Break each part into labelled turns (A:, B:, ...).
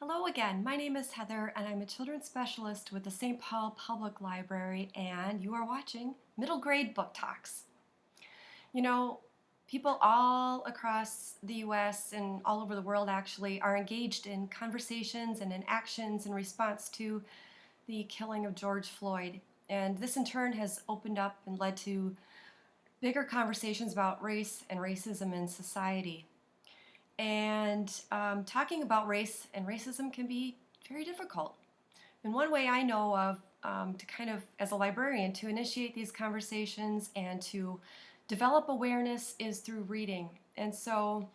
A: Hello again. My name is Heather, and I'm a children's specialist with the St. Paul Public Library, and you are watching Middle Grade Book Talks. You know, people all across the US and all over the world actually are engaged in conversations and in actions in response to the killing of George Floyd. And this in turn has opened up and led to bigger conversations about race and racism in society. And talking about race and racism can be very difficult. And one way I know of to kind of, as a librarian, to initiate these conversations and to develop awareness is through reading. And so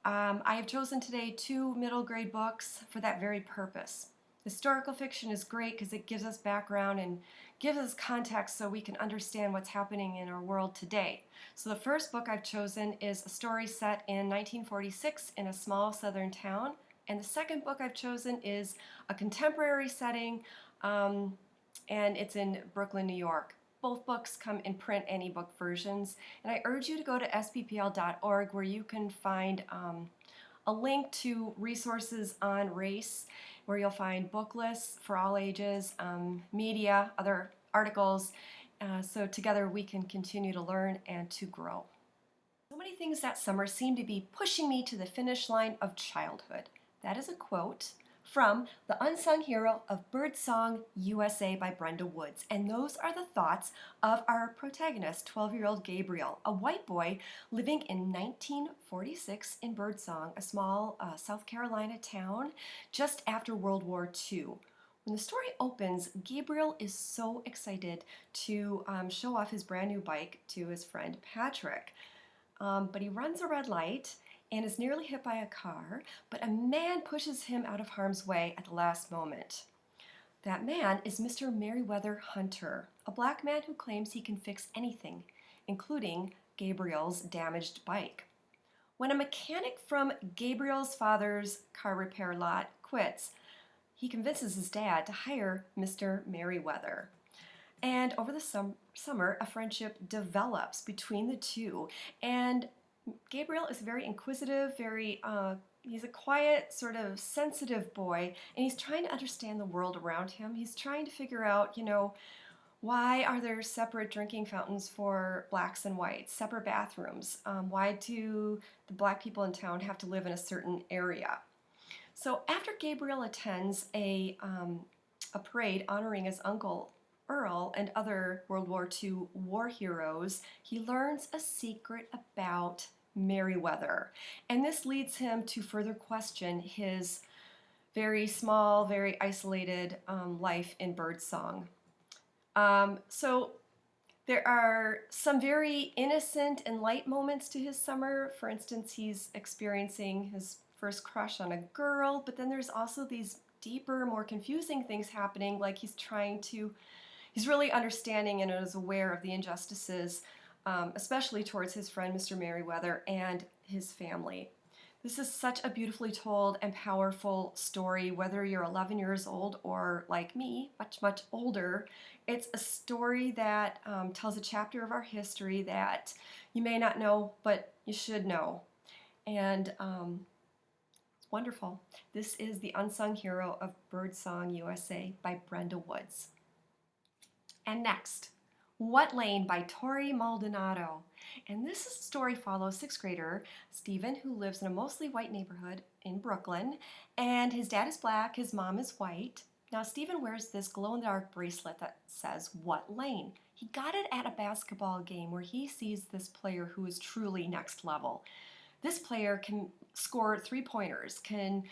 A: I have chosen today two middle grade books for that very purpose. Historical fiction is great because it gives us background and gives us context so we can understand what's happening in our world today. So the first book I've chosen is a story set in 1946 in a small southern town. And the second book I've chosen is a contemporary setting, and it's in Brooklyn, New York. Both books come in print and ebook versions. And I urge you to go to sppl.org where you can find a link to resources on race, where you'll find book lists for all ages, media, other articles, so together we can continue to learn and to grow. So many things that summer seem to be pushing me to the finish line of childhood. That is a quote from The Unsung Hero of Birdsong, USA by Brenda Woods. And those are the thoughts of our protagonist, 12-year-old Gabriel, a white boy living in 1946 in Birdsong, a small South Carolina town just after World War II. When the story opens, Gabriel is so excited to show off his brand new bike to his friend Patrick. But he runs a red light and is nearly hit by a car, but a man pushes him out of harm's way at the last moment. That man is Mr. Merriweather Hunter, a black man who claims he can fix anything, including Gabriel's damaged bike. When a mechanic from Gabriel's father's car repair lot quits, he convinces his dad to hire Mr. Merriweather. And over the summer, a friendship develops between the two, and Gabriel is very inquisitive, he's a quiet, sort of sensitive boy, and he's trying to understand the world around him. He's trying to figure out, why are there separate drinking fountains for blacks and whites, separate bathrooms? Why do the black people in town have to live in a certain area? So after Gabriel attends a parade honoring his uncle Earl and other World War II war heroes, he learns a secret about Merriweather. And this leads him to further question his very small, very isolated life in Birdsong. So there are some very innocent and light moments to his summer. For instance, he's experiencing his first crush on a girl, but then there's also these deeper, more confusing things happening, like he's really understanding and is aware of the injustices, especially towards his friend Mr. Merriweather and his family. This is such a beautifully told and powerful story, whether you're 11 years old or, like me, much, much older. It's a story that tells a chapter of our history that you may not know, but you should know. And it's wonderful. This is The Unsung Hero of Birdsong, USA by Brenda Woods. And next, What Lane by Torrey Maldonado. And this story follows sixth grader Stephen, who lives in a mostly white neighborhood in Brooklyn, and his dad is black, his mom is white. Now Stephen wears this glow-in-the-dark bracelet that says What Lane. He got it at a basketball game where he sees this player who is truly next level. This player can score three-pointers, can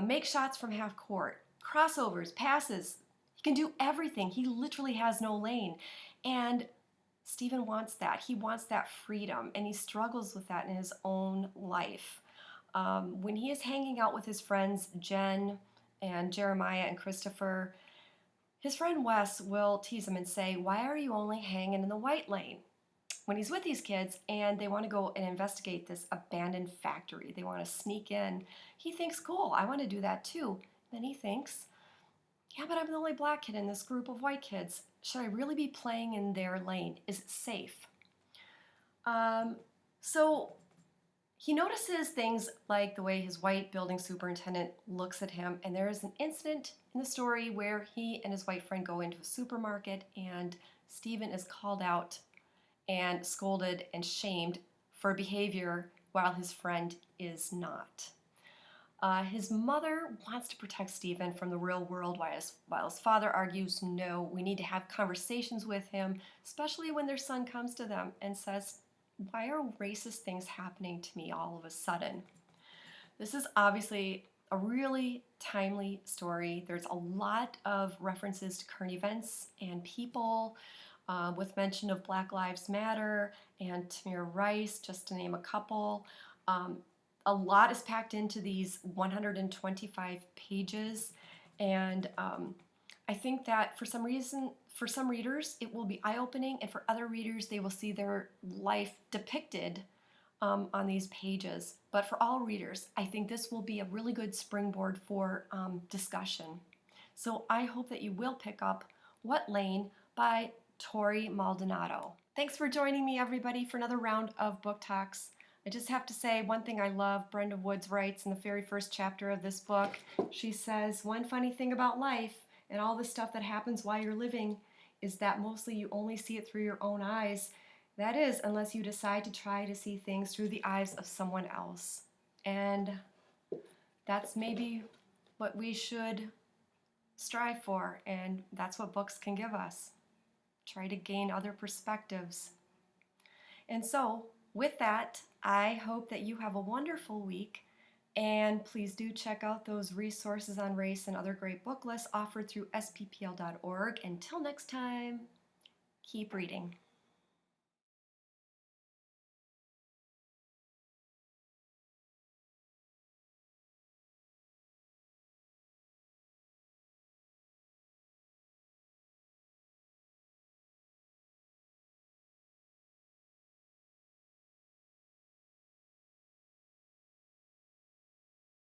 A: make shots from half court, crossovers, passes. Can do everything. He literally has no lane. And Stephen wants that. He wants that freedom, and he struggles with that in his own life. When he is hanging out with his friends Jen and Jeremiah and Christopher, his friend Wes will tease him and say, "Why are you only hanging in the white lane?" When he's with these kids and they want to go and investigate this abandoned factory, they want to sneak in, he thinks, "Cool, I want to do that too." Then he thinks, "Yeah, but I'm the only black kid in this group of white kids. Should I really be playing in their lane? Is it safe?" So He notices things like the way his white building superintendent looks at him, and there is an incident in the story where he and his white friend go into a supermarket, and Stephen is called out and scolded and shamed for behavior while his friend is not. His mother wants to protect Stephen from the real world while his father argues, no, we need to have conversations with him, especially when their son comes to them and says, why are racist things happening to me all of a sudden? This is obviously a really timely story. There's a lot of references to current events and people, with mention of Black Lives Matter and Tamir Rice, just to name a couple. A lot is packed into these 125 pages, and I think that for some reason, for some readers, it will be eye-opening, and for other readers, they will see their life depicted on these pages. But for all readers, I think this will be a really good springboard for discussion. So I hope that you will pick up What Lane by Torrey Maldonado. Thanks for joining me, everybody, for another round of book talks. I just have to say one thing I love. Brenda Woods writes in the very first chapter of this book, she says, one funny thing about life and all the stuff that happens while you're living is that mostly you only see it through your own eyes. That is, unless you decide to try to see things through the eyes of someone else. And that's maybe what we should strive for, and that's what books can give us. Try to gain other perspectives. And so, with that, I hope that you have a wonderful week, and please do check out those resources on race and other great book lists offered through sppl.org. Until next time, keep reading.